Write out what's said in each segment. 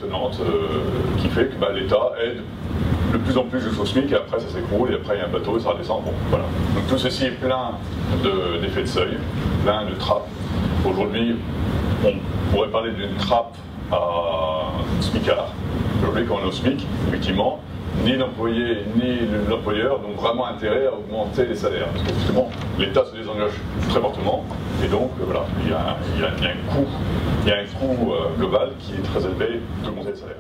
tenante qui fait que l'État aide de plus en plus jusqu'au SMIC et après ça s'écroule et après il y a un bateau et ça redescend. Bon, voilà. Donc tout ceci est plein d'effets de seuil, plein de trappes. Aujourd'hui, on pourrait parler d'une trappe à SMICard. Aujourd'hui, quand on est au SMIC, effectivement, ni l'employé ni l'employeur n'ont vraiment intérêt à augmenter les salaires. Parce que justement, l'État se désengage très fortement et donc voilà, il y a un coût global qui est très élevé d'augmenter les salaires.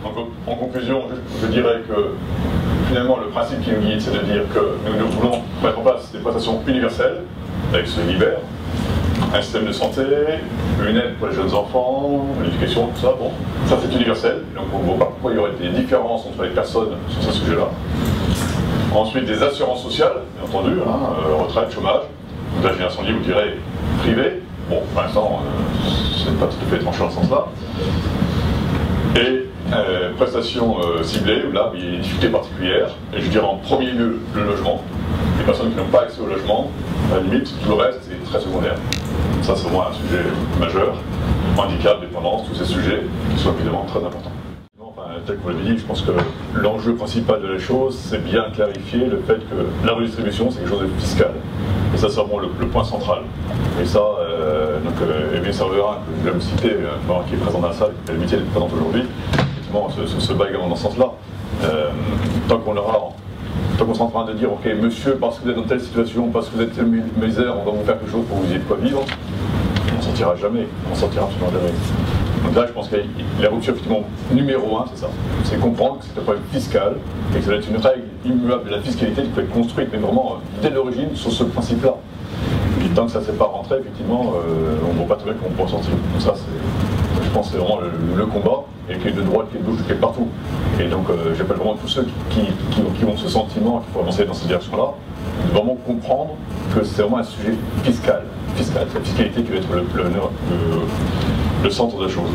Donc, en conclusion, je dirais que finalement le principe qui nous guide, c'est de dire que nous voulons mettre en place des prestations universelles avec ce LIBER, un système de santé, une aide pour les jeunes enfants, l'éducation, tout ça, bon, ça c'est universel, donc on ne voit pas pourquoi il y aurait des différences entre les personnes sur ce sujet-là. Ensuite, des assurances sociales, bien entendu, retraite, chômage, la génération libre, vous direz, privée, bon, pour l'instant, c'est pas tout à fait tranché dans ce sens-là. Et prestations ciblées, où là, il y a des difficultés particulières, et je dirais en premier lieu le logement. Les personnes qui n'ont pas accès au logement, à la limite, tout le reste est très secondaire. Ça, c'est vraiment un sujet majeur. Handicap, dépendance, tous ces sujets qui sont évidemment très importants. Enfin, tel que vous l'avez dit, je pense que l'enjeu principal de la chose, c'est bien clarifier le fait que la redistribution, c'est quelque chose de fiscal. Et ça, c'est vraiment le point central. Et ça, Evelyne Serverin, que je vais me citer, qui est présent dans la salle, qui a l'amitié d'être présente aujourd'hui, effectivement, se bat également dans ce sens-là. Tant qu'on sera en train de dire, ok, monsieur, parce que vous êtes dans telle situation, parce que vous êtes misère, on va vous faire quelque chose pour que vous ayez de quoi vivre, on ne sortira jamais, on sortira absolument jamais. Donc là, je pense que la rupture, effectivement, numéro 1, c'est ça. C'est comprendre que c'est un problème fiscal et que ça doit être une règle immuable de la fiscalité qui peut être construite, mais vraiment dès l'origine, sur ce principe-là. Et tant que ça ne s'est pas rentré, effectivement, on ne voit pas très bien comment on peut en sortir. Donc ça, je pense que c'est vraiment le combat, et qui est de droite, qui est de gauche, qui est partout. Et donc, j'appelle vraiment tous ceux qui ont ce sentiment qu'il faut avancer dans cette direction-là, de vraiment comprendre que c'est vraiment un sujet fiscal. C'est la fiscalité qui va être le centre de la chose.